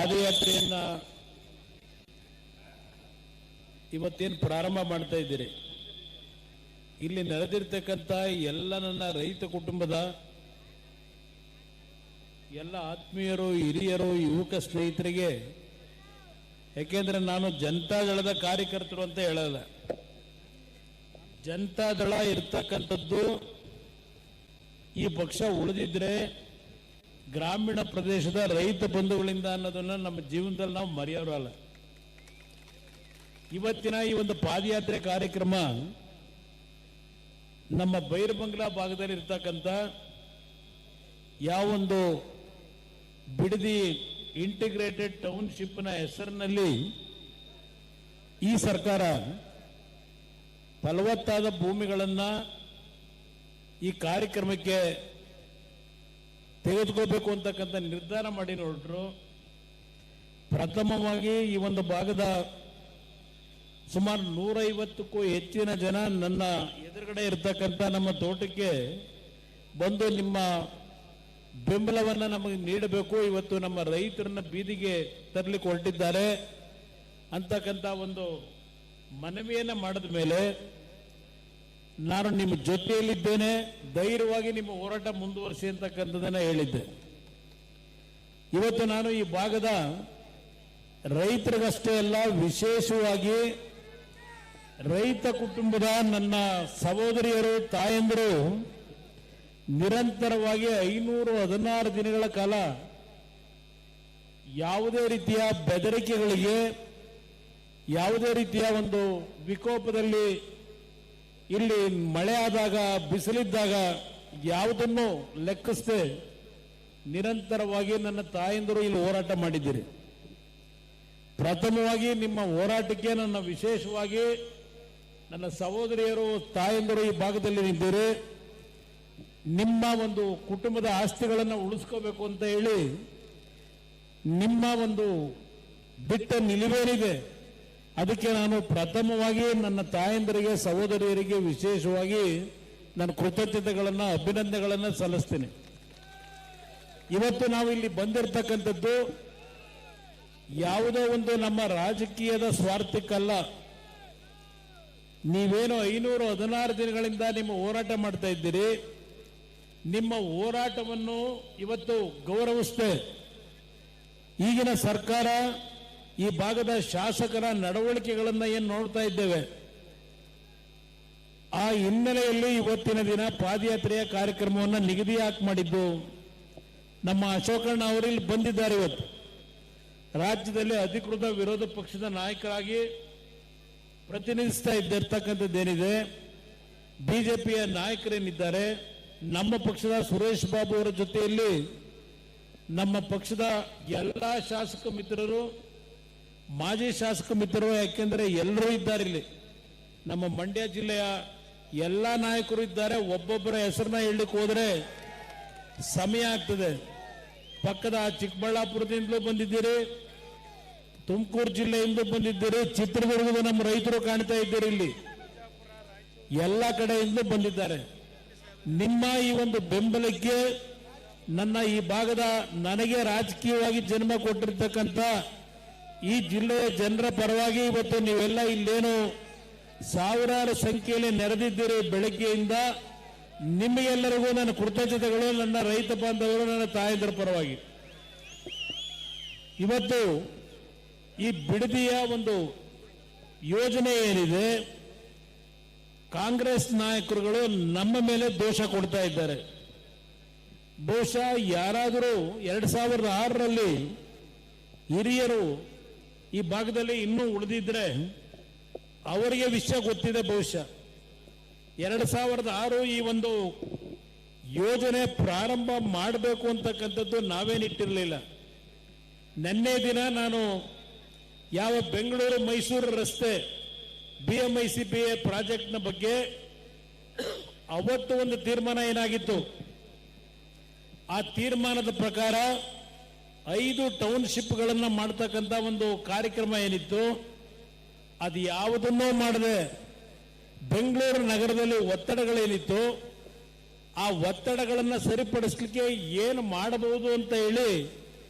ಪಾದಯಾತ್ರೆಯನ್ನ ಇವತ್ತೇನು ಪ್ರಾರಂಭ ಮಾಡ್ತಾ ಇದ್ದೀರಿ, ಇಲ್ಲಿ ನೆರೆದಿರ್ತಕ್ಕಂಥ ಎಲ್ಲ ನನ್ನ ರೈತ ಕುಟುಂಬದ ಎಲ್ಲ ಆತ್ಮೀಯರು, ಹಿರಿಯರು, ಯುವಕ ಸ್ನೇಹಿತರಿಗೆ, ಯಾಕೆಂದ್ರೆ ನಾನು ಜನತಾದಳದ ಕಾರ್ಯಕರ್ತರು ಅಂತ ಹೇಳಲ್ಲ. ಜನತಾದಳ ಇರ್ತಕ್ಕಂಥದ್ದು ಈ ಪಕ್ಷ ಉಳಿದಿದ್ರೆ ಗ್ರಾಮೀಣ ಪ್ರದೇಶದ ರೈತ ಬಂಧುಗಳಿಂದ ಅನ್ನೋದನ್ನ ನಮ್ಮ ಜೀವನದಲ್ಲಿ ನಾವು ಮರೆಯೋರಲ್ಲ. ಇವತ್ತಿನ ಈ ಒಂದು ಪಾದಯಾತ್ರೆ ಕಾರ್ಯಕ್ರಮ ನಮ್ಮ ಬೈರಬಂಗ್ಲಾ ಭಾಗದಲ್ಲಿ ಇರ್ತಕ್ಕಂಥ ಯಾವೊಂದು ಬಿಡದಿ ಇಂಟಿಗ್ರೇಟೆಡ್ ಟೌನ್ಶಿಪ್ನ ಹೆಸರಿನಲ್ಲಿ ಈ ಸರ್ಕಾರ ಫಲವತ್ತಾದ ಭೂಮಿಗಳನ್ನು ಈ ಕಾರ್ಯಕ್ರಮಕ್ಕೆ ತೆಗೆದುಕೋಬೇಕು ಅಂತಕ್ಕಂಥ ನಿರ್ಧಾರ ಮಾಡಿ ಹೊರಟರು. ಪ್ರಥಮವಾಗಿ ಈ ಒಂದು ಭಾಗದ ಸುಮಾರು 150ಕ್ಕೂ ಹೆಚ್ಚಿನ ಜನ ನನ್ನ ಎದುರುಗಡೆ ಇರ್ತಕ್ಕಂಥ ನಮ್ಮ ತೋಟಕ್ಕೆ ಬಂದು ನಿಮ್ಮ ಬೆಂಬಲವನ್ನು ನಮಗೆ ನೀಡಬೇಕು, ಇವತ್ತು ನಮ್ಮ ರೈತರನ್ನ ಬೀದಿಗೆ ತರಲಿಕ್ಕೆ ಹೊರಟಿದ್ದಾರೆ ಅಂತಕ್ಕಂಥ ಒಂದು ಮನವಿಯನ್ನು ಮಾಡಿದ ಮೇಲೆ ನಾನು ನಿಮ್ಮ ಜೊತೆಯಲ್ಲಿದ್ದೇನೆ, ಧೈರ್ಯವಾಗಿ ನಿಮ್ಮ ಹೋರಾಟ ಮುಂದುವರಿಸಿ ಅಂತಕ್ಕಂಥದ್ದನ್ನ ಹೇಳಿದ್ದೆ. ಇವತ್ತು ನಾನು ಈ ಭಾಗದ ರೈತರಿಗಷ್ಟೇ ಅಲ್ಲ, ವಿಶೇಷವಾಗಿ ರೈತ ಕುಟುಂಬದ ನನ್ನ ಸಹೋದರಿಯರು, ತಾಯಂದಿರು ನಿರಂತರವಾಗಿ 516 ದಿನಗಳ ಕಾಲ ಯಾವುದೇ ರೀತಿಯ ಬೆದರಿಕೆಗಳಿಗೆ, ಯಾವುದೇ ರೀತಿಯ ಒಂದು ವಿಕೋಪದಲ್ಲಿ, ಇಲ್ಲಿ ಮಳೆ ಆದಾಗ, ಬಿಸಿಲಿದ್ದಾಗ ಯಾವುದನ್ನು ಲೆಕ್ಕಿಸದೆ ನಿರಂತರವಾಗಿ ನನ್ನ ತಾಯಂದಿರು ಇಲ್ಲಿ ಹೋರಾಟ ಮಾಡಿದ್ದೀರಿ. ಪ್ರಥಮವಾಗಿ ನಿಮ್ಮ ಹೋರಾಟಕ್ಕೆ ನನ್ನ ವಿಶೇಷವಾಗಿ ನನ್ನ ಸಹೋದರಿಯರು, ತಾಯಂದಿರು ಈ ಭಾಗದಲ್ಲಿ ನಿಂತಿರಿ. ನಿಮ್ಮ ಒಂದು ಕುಟುಂಬದ ಆಸ್ತಿಗಳನ್ನು ಉಳಿಸ್ಕೋಬೇಕು ಅಂತ ಹೇಳಿ ನಿಮ್ಮ ಒಂದು ಬಿಟ್ಟ ನಿಲುವೇನಿದೆ, ಅದಕ್ಕೆ ನಾನು ಪ್ರಥಮವಾಗಿ ನನ್ನ ತಾಯಂದಿರಿಗೆ, ಸಹೋದರಿಯರಿಗೆ ವಿಶೇಷವಾಗಿ ನನ್ನ ಕೃತಜ್ಞತೆಗಳನ್ನು, ಅಭಿನಂದನೆಗಳನ್ನು ಸಲ್ಲಿಸ್ತೀನಿ. ಇವತ್ತು ನಾವು ಇಲ್ಲಿ ಬಂದಿರತಕ್ಕಂಥದ್ದು ಯಾವುದೋ ಒಂದು ನಮ್ಮ ರಾಜಕೀಯದ ಸ್ವಾರ್ಥಕ್ಕಲ್ಲ. ನೀವೇನು 516 ದಿನಗಳಿಂದ ನಿಮ್ಮ ಹೋರಾಟ ಮಾಡ್ತಾ ಇದ್ದೀರಿ, ನಿಮ್ಮ ಹೋರಾಟವನ್ನು ಇವತ್ತು ಗೌರವಿಸುತ್ತೆ. ಈಗಿನ ಸರ್ಕಾರ ಈ ಭಾಗದ ಶಾಸಕರ ನಡವಳಿಕೆಗಳನ್ನು ಏನು ನೋಡ್ತಾ ಇದ್ದೇವೆ, ಆ ಹಿನ್ನೆಲೆಯಲ್ಲಿ ಇವತ್ತಿನ ದಿನ ಪಾದಯಾತ್ರೆಯ ಕಾರ್ಯಕ್ರಮವನ್ನು ನಿಗದಿ ಯಾಕೆ ಮಾಡಿದ್ದು? ನಮ್ಮ ಅಶೋಕಣ್ಣ ಅವರು ಇಲ್ಲಿ ಬಂದಿದ್ದಾರೆ. ಇವತ್ತು ರಾಜ್ಯದಲ್ಲಿ ಅಧಿಕೃತ ವಿರೋಧ ಪಕ್ಷದ ನಾಯಕರಾಗಿ ಪ್ರತಿನಿಧಿಸ್ತಾ ಇದ್ದಿರ್ತಕ್ಕಂಥದ್ದೇನಿದೆ, ಬಿಜೆಪಿಯ ನಾಯಕರೇನಿದ್ದಾರೆ, ನಮ್ಮ ಪಕ್ಷದ ಸುರೇಶ್ ಬಾಬು ಅವರ ಜೊತೆಯಲ್ಲಿ ನಮ್ಮ ಪಕ್ಷದ ಎಲ್ಲ ಶಾಸಕ ಮಿತ್ರರು, ಮಾಜಿ ಶಾಸಕ ಮಿತ್ರರು, ಯಾಕೆಂದ್ರೆ ಎಲ್ಲರೂ ಇದ್ದಾರೆ ಇಲ್ಲಿ. ನಮ್ಮ ಮಂಡ್ಯ ಜಿಲ್ಲೆಯ ಎಲ್ಲ ನಾಯಕರು ಇದ್ದಾರೆ. ಒಬ್ಬೊಬ್ಬರ ಹೆಸರನ್ನ ಹೇಳಲಿಕ್ಕೆ ಹೋದ್ರೆ ಸಮಯ ಆಗ್ತದೆ. ಪಕ್ಕದ ಚಿಕ್ಕಬಳ್ಳಾಪುರದಿಂದಲೂ ಬಂದಿದ್ದೀರಿ, ತುಮಕೂರು ಜಿಲ್ಲೆಯಿಂದ ಬಂದಿದ್ದೀರಿ, ಚಿತ್ರದುರ್ಗದ ನಮ್ಮ ರೈತರು ಕಾಣ್ತಾ ಇದ್ದೀರಿ, ಇಲ್ಲಿ ಎಲ್ಲ ಕಡೆಯಿಂದ ಬಂದಿದ್ದಾರೆ. ನಿಮ್ಮ ಈ ಒಂದು ಬೆಂಬಲಕ್ಕೆ ನನ್ನ ಈ ಭಾಗದ, ನನಗೆ ರಾಜಕೀಯವಾಗಿ ಜನ್ಮ ಕೊಟ್ಟಿರ್ತಕ್ಕಂಥ ಈ ಜಿಲ್ಲೆಯ ಜನರ ಪರವಾಗಿ ಇವತ್ತು ನೀವೆಲ್ಲ ಇಲ್ಲೇನು ಸಾವಿರಾರು ಸಂಖ್ಯೆಯಲ್ಲಿ ನೆರೆದಿದ್ದೀರಿ ಬೆಳಗ್ಗೆಯಿಂದ, ನಿಮಗೆಲ್ಲರಿಗೂ ನನ್ನ ಕೃತಜ್ಞತೆಗಳು, ನನ್ನ ರೈತ ಬಾಂಧವರು, ನನ್ನ ತಾಯಂದಿರ ಪರವಾಗಿ. ಇವತ್ತು ಈ ಬಿಡದಿಯ ಒಂದು ಯೋಜನೆ ಏನಿದೆ, ಕಾಂಗ್ರೆಸ್ ನಾಯಕರುಗಳು ನಮ್ಮ ಮೇಲೆ ದೋಷ ಕೊಡ್ತಾ ಇದ್ದಾರೆ. ಬಹುಶಃ ಯಾರಾದರೂ 2006ರಲ್ಲಿ ಹಿರಿಯರು ಈ ಭಾಗದಲ್ಲಿ ಇನ್ನೂ ಉಳಿದಿದ್ರೆ ಅವರಿಗೆ ವಿಷಯ ಗೊತ್ತಿದೆ. ಬಹುಶಃ 2006 ಈ ಒಂದು ಯೋಜನೆ ಪ್ರಾರಂಭ ಮಾಡಬೇಕು ಅಂತಕ್ಕಂಥದ್ದು ನಾವೇನಿಟ್ಟಿರಲಿಲ್ಲ. ನಿನ್ನೆ ದಿನ ನಾನು ಯಾವ ಬೆಂಗಳೂರು ಮೈಸೂರು ರಸ್ತೆ BMICPA ಪ್ರಾಜೆಕ್ಟ್ನ ಬಗ್ಗೆ ಅವತ್ತು ಒಂದು ತೀರ್ಮಾನ ಏನಾಗಿತ್ತು, ಆ ತೀರ್ಮಾನದ ಪ್ರಕಾರ 5 ಟೌನ್ಶಿಪ್ಗಳನ್ನು ಮಾಡ್ತಕ್ಕಂಥ ಒಂದು ಕಾರ್ಯಕ್ರಮ ಏನಿತ್ತು, ಅದು ಯಾವುದನ್ನೂ ಮಾಡದೆ ಬೆಂಗಳೂರು ನಗರದಲ್ಲಿ ಒತ್ತಡಗಳೇನಿತ್ತು, ಆ ಒತ್ತಡಗಳನ್ನು ಸರಿಪಡಿಸಲಿಕ್ಕೆ ಏನು ಮಾಡಬಹುದು ಅಂತ ಹೇಳಿ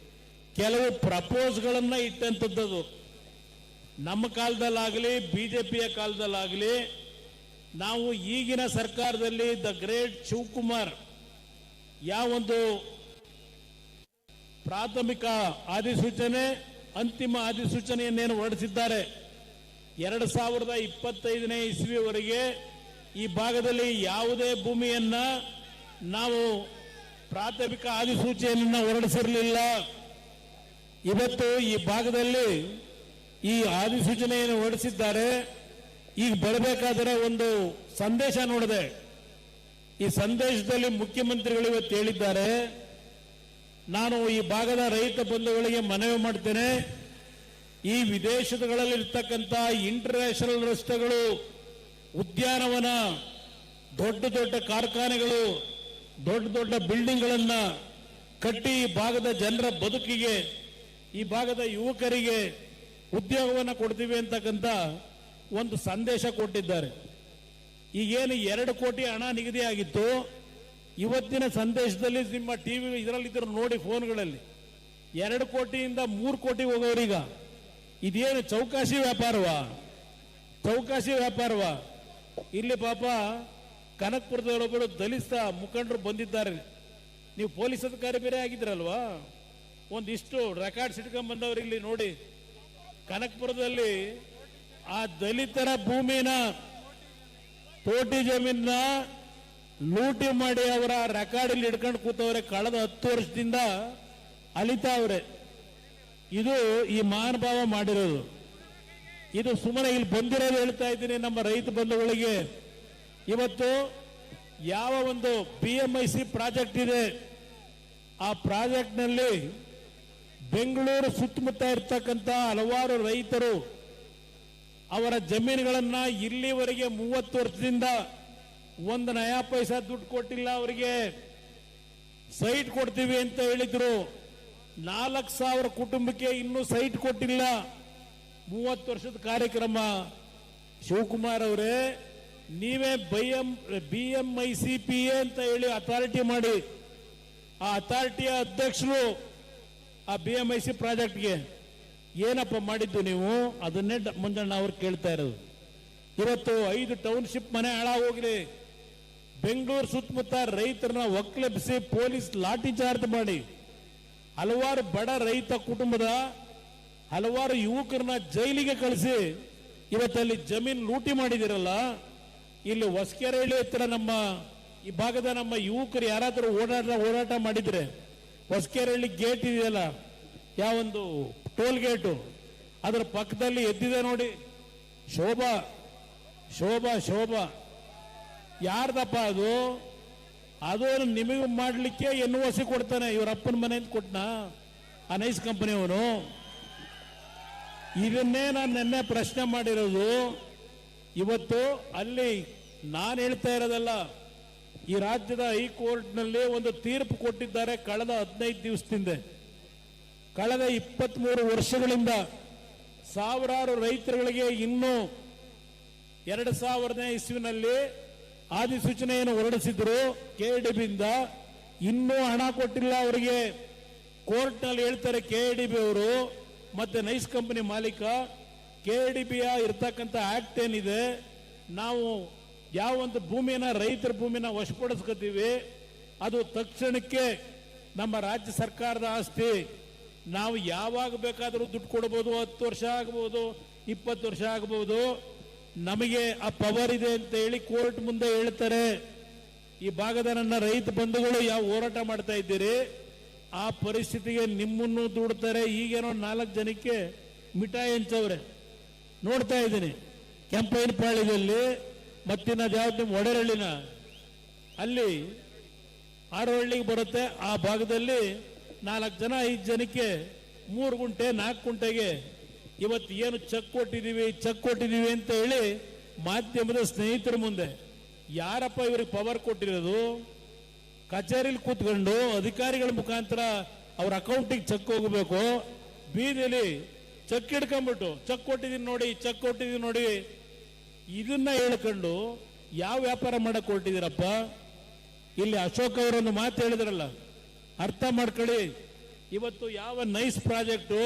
ಕೆಲವು ಪ್ರಪೋಸ್ಗಳನ್ನ ಇಟ್ಟಂಥದ್ದು. ನಮ್ಮ ಕಾಲದಲ್ಲಾಗಲಿ ಬಿಜೆಪಿಯ ಕಾಲದಲ್ಲಾಗಲಿ ನಾವು ಈಗಿನ ಸರ್ಕಾರದಲ್ಲಿ ದ ಗ್ರೇಟ್ ಶಿವಕುಮಾರ್ ಯಾವೊಂದು ಪ್ರಾಥಮಿಕ ಅಧಿಸೂಚನೆ ಅಂತಿಮ ಅಧಿಸೂಚನೆಯನ್ನೇನು ಹೊರಡಿಸಿದ್ದಾರೆ 2025ನೇ ಇಸ್ವಿವರೆಗೆ ಈ ಭಾಗದಲ್ಲಿ ಯಾವುದೇ ಭೂಮಿಯನ್ನ ನಾವು ಪ್ರಾಥಮಿಕ ಅಧಿಸೂಚನೆಯನ್ನ ಹೊರಡಿಸಿರಲಿಲ್ಲ. ಇವತ್ತು ಈ ಭಾಗದಲ್ಲಿ ಈ ಅಧಿಸೂಚನೆಯನ್ನು ಹೊರಡಿಸಿದ್ದಾರೆ. ಈಗ ಬರಬೇಕಾದರೆ ಒಂದು ಸಂದೇಶ ನೋಡಿದೆ. ಈ ಸಂದೇಶದಲ್ಲಿ ಮುಖ್ಯಮಂತ್ರಿಗಳು ಇವತ್ತು ಹೇಳಿದ್ದಾರೆ, ನಾನು ಈ ಭಾಗದ ರೈತ ಬಂಧುಗಳಿಗೆ ಮನವಿ ಮಾಡ್ತೇನೆ, ಈ ವಿದೇಶಗಳಲ್ಲಿರ್ತಕ್ಕಂಥ ಇಂಟರ್ನ್ಯಾಷನಲ್ ರಸ್ತೆಗಳು, ಉದ್ಯಾನವನ, ದೊಡ್ಡ ದೊಡ್ಡ ಕಾರ್ಖಾನೆಗಳು, ದೊಡ್ಡ ದೊಡ್ಡ ಬಿಲ್ಡಿಂಗ್ಗಳನ್ನ ಕಟ್ಟಿ ಈ ಭಾಗದ ಜನರ ಬದುಕಿಗೆ, ಈ ಭಾಗದ ಯುವಕರಿಗೆ ಉದ್ಯೋಗವನ್ನು ಕೊಡ್ತೀವಿ ಅಂತಕ್ಕಂಥ ಒಂದು ಸಂದೇಶ ಕೊಟ್ಟಿದ್ದಾರೆ. ಈಗೇನು 2 ಕೋಟಿ ಹಣ ನಿಗದಿಯಾಗಿತ್ತು, ಇವತ್ತಿನ ಸಂದೇಶದಲ್ಲಿ ನಿಮ್ಮ ಟಿವಿ ಇದರಲ್ಲಿದ್ದರು ನೋಡಿ, ಫೋನ್ಗಳಲ್ಲಿ 2 ಕೋಟಿಯಿಂದ 3 ಕೋಟಿ ಹೋಗೋರೀಗ. ಇದೇನು ಚೌಕಾಸಿ ವ್ಯಾಪಾರವಾ? ಚೌಕಾಸಿ ವ್ಯಾಪಾರವಾ? ಇಲ್ಲಿ ಪಾಪ ಕನಕಪುರದವರೊಬ್ಬರು ದಲಿತ ಮುಖಂಡರು ಬಂದಿದ್ದಾರೆ. ನೀವು ಪೊಲೀಸ್ ಅಧಿಕಾರಿ ಬೇರೆ ಆಗಿದ್ರಲ್ವಾ, ಒಂದಿಷ್ಟು ರೆಕಾರ್ಡ್ಸ್ ಇಟ್ಕೊಂಡ್ ಬಂದವರು ಇಲ್ಲಿ ನೋಡಿ. ಕನಕಪುರದಲ್ಲಿ ಆ ದಲಿತರ ಭೂಮಿನ, ತೋಟಿ ಜಮೀನ ಲೂಟಿ ಮಾಡಿ ಅವರ ರೆಕಾರ್ಡ್ ಇಲ್ಲಿ ಹಿಡ್ಕೊಂಡು ಕೂತವ್ರೆ. ಕಳೆದ 10 ವರ್ಷದಿಂದ ಅಲಿತಾವ್ರೆ. ಇದು ಈ ಮಹಾನುಭಾವ ಮಾಡಿರೋದು. ಇದು ಸುಮ್ಮನೆ ಇಲ್ಲಿ ಬಂದಿರೋದು ಹೇಳ್ತಾ ಇದ್ದೀನಿ ನಮ್ಮ ರೈತ ಬಂಧುಗಳಿಗೆ. ಇವತ್ತು ಯಾವ ಒಂದು PMIC ಪ್ರಾಜೆಕ್ಟ್ ಇದೆ, ಆ ಪ್ರಾಜೆಕ್ಟ್ ನಲ್ಲಿ ಬೆಂಗಳೂರು ಸುತ್ತಮುತ್ತ ಇರ್ತಕ್ಕಂಥ ಹಲವಾರು ರೈತರು ಅವರ ಜಮೀನುಗಳನ್ನ ಇಲ್ಲಿವರೆಗೆ 30 ವರ್ಷದಿಂದ 1 ನಯಾ ಪೈಸಾ ದುಡ್ಡು ಕೊಟ್ಟಿಲ್ಲ. ಅವರಿಗೆ ಸೈಟ್ ಕೊಡ್ತೀವಿ ಅಂತ ಹೇಳಿದ್ರು. 4,000 ಕುಟುಂಬಕ್ಕೆ ಇನ್ನೂ ಸೈಟ್ ಕೊಟ್ಟಿಲ್ಲ. 30 ವರ್ಷದ ಕಾರ್ಯಕ್ರಮ. ಶಿವಕುಮಾರ್ ಅವರೇ, ನೀವೇ BMICPA ಅಂತ ಹೇಳಿ ಅಥಾರಿಟಿ ಮಾಡಿ, ಆ ಅಥಾರಿಟಿಯ ಅಧ್ಯಕ್ಷರು ಆ BMIC ಪ್ರಾಜೆಕ್ಟ್ಗೆ ಏನಪ್ಪ ಮಾಡಿದ್ದು ನೀವು? ಅದನ್ನೇ ಮಂಜಣ್ಣ ಅವ್ರು ಕೇಳ್ತಾ ಇರೋದು. ಇವತ್ತು 5 ಟೌನ್ಶಿಪ್ ಮನೆ ಹಾಳಾಗೋಗಿದೆ. ಬೆಂಗಳೂರು ಸುತ್ತಮುತ್ತ ರೈತರನ್ನ ಒಕ್ಕಲೆಬ್ಬಿಸಿ ಪೊಲೀಸ್ ಲಾಠಿ ಚಾರ್ಜ್ ಮಾಡಿ ಹಲವಾರು ಬಡ ರೈತ ಕುಟುಂಬದ ಹಲವಾರು ಯುವಕರನ್ನ ಜೈಲಿಗೆ ಕಳಿಸಿ ಇವತ್ತಲ್ಲಿ ಜಮೀನು ಲೂಟಿ ಮಾಡಿದಿರಲ್ಲ. ಇಲ್ಲಿ ಹೊಸಕೆರೆಹಳ್ಳಿ ಹತ್ರ ನಮ್ಮ ಈ ಭಾಗದ ನಮ್ಮ ಯುವಕರು ಯಾರಾದರೂ ಓಡಾಟ ಮಾಡಿದ್ರೆ, ಹೊಸಕೆರೆಹಳ್ಳಿ ಗೇಟ್ ಇದೆಯಲ್ಲ, ಯಾವೊಂದು ಟೋಲ್ ಗೇಟು, ಅದರ ಪಕ್ಕದಲ್ಲಿ ಎದ್ದಿದೆ ನೋಡಿ, ಶೋಭಾ ಶೋಭಾ ಶೋಭಾ. ಯಾರ್ದಪ್ಪ ಅದು? ಅದು ನಿಮಗೆ ಮಾಡಲಿಕ್ಕೆ NOC ಕೊಡ್ತಾನೆ. ಇವ್ರ ಅಪ್ಪನ ಮನೆಯಿಂದ ಕೊಟ್ಟನ ಆ ನೈಸ್ ಕಂಪನಿಯವನು. ಇದನ್ನೇ ನಾನು ನಿನ್ನೆ ಪ್ರಶ್ನೆ ಮಾಡಿರೋದು. ಇವತ್ತು ಅಲ್ಲಿ ನಾನು ಹೇಳ್ತಾ ಇರೋದಲ್ಲ, ಈ ರಾಜ್ಯದ ಹೈಕೋರ್ಟ್ನಲ್ಲಿ ಒಂದು ತೀರ್ಪು ಕೊಟ್ಟಿದ್ದಾರೆ ಕಳೆದ 15 ದಿವಸದಿಂದ. ಕಳೆದ 23 ವರ್ಷಗಳಿಂದ ಸಾವಿರಾರು ರೈತರುಗಳಿಗೆ ಇನ್ನೂ 2000ನೇ ಇಸ್ವಿನಲ್ಲಿ ಅಧಿಸೂಚನೆಯನ್ನು ಹೊರಡಿಸಿದ್ರು KDBಯಿಂದ, ಇನ್ನೂ ಹಣ ಕೊಟ್ಟಿಲ್ಲ ಅವರಿಗೆ. ಕೋರ್ಟ್ನಲ್ಲಿ ಹೇಳ್ತಾರೆ KDB ಅವರು ಮತ್ತೆ ನೈಸ್ ಕಂಪನಿ ಮಾಲೀಕ, KDBಯ ಇರ್ತಕ್ಕಂಥ ಆಕ್ಟ್ ಏನಿದೆ, ನಾವು ಯಾವೊಂದು ಭೂಮಿನ ರೈತರ ಭೂಮಿನ ವಶಪಡಿಸ್ಕೊತೀವಿ, ಅದು ತಕ್ಷಣಕ್ಕೆ ನಮ್ಮ ರಾಜ್ಯ ಸರ್ಕಾರದ ಆಸ್ತಿ. ನಾವು ಯಾವಾಗ ಬೇಕಾದರೂ ದುಡ್ಡು ಕೊಡಬಹುದು. 10 ವರ್ಷ ಆಗಬಹುದು, 20 ವರ್ಷ ಆಗಬಹುದು. ನಮಗೆ ಆ ಪವರ್ ಇದೆ ಅಂತ ಹೇಳಿ ಕೋರ್ಟ್ ಮುಂದೆ ಹೇಳ್ತಾರೆ. ಈ ಭಾಗದ ನನ್ನ ರೈತ ಬಂಧುಗಳು ಯಾವ ಹೋರಾಟ ಮಾಡ್ತಾ ಇದ್ದೀರಿ, ಆ ಪರಿಸ್ಥಿತಿಗೆ ನಿಮ್ಮನ್ನು ದೂಡ್ತಾರೆ. ಈಗೇನೋ 4 ಜನಕ್ಕೆ ಮಿಠಾಯಿ ಹಂಚವ್ರೆ ನೋಡ್ತಾ ಇದ್ದೀನಿ. ಕೆಂಪೈನಪಾಳ್ಯದಲ್ಲಿ ಮತ್ತಿನ ಯಾವ್ದು ಒಡೆರಳ್ಳಿನ ಅಲ್ಲಿ ಆರೋಹಳ್ಳಿಗೆ ಬರುತ್ತೆ. ಆ ಭಾಗದಲ್ಲಿ 4 ಜನ 5 ಜನಕ್ಕೆ 3 ಗುಂಟೆ 4 ಗುಂಟೆಗೆ ಇವತ್ತು ಏನು ಚೆಕ್ ಕೊಟ್ಟಿದ್ದೀವಿ ಅಂತ ಹೇಳಿ ಮಾಧ್ಯಮದ ಸ್ನೇಹಿತರ ಮುಂದೆ. ಯಾರಪ್ಪ ಇವ್ರಿಗೆ ಪವರ್ ಕೊಟ್ಟಿರೋದು? ಕಚೇರಿಲಿ ಕೂತ್ಕೊಂಡು ಅಧಿಕಾರಿಗಳ ಮುಖಾಂತರ ಅವ್ರ ಅಕೌಂಟಿಗೆ ಚೆಕ್ ಹೋಗಬೇಕು. ಬೀದಿಲಿ ಚೆಕ್ ಹಿಡ್ಕೊಂಡ್ಬಿಟ್ಟು ಚೆಕ್ ಕೊಟ್ಟಿದ್ದೀನಿ ನೋಡಿ ಇದನ್ನ ಹೇಳ್ಕೊಂಡು ಯಾವ ವ್ಯಾಪಾರ ಮಾಡಕ್ ಹೊರಟಿದ್ದೀರಪ್ಪ? ಇಲ್ಲಿ ಅಶೋಕ್ ಅವರೊಂದು ಮಾತು ಹೇಳಿದ್ರಲ್ಲ, ಅರ್ಥ ಮಾಡ್ಕೊಳ್ಳಿ. ಇವತ್ತು ಯಾವ ನೈಸ್ ಪ್ರಾಜೆಕ್ಟು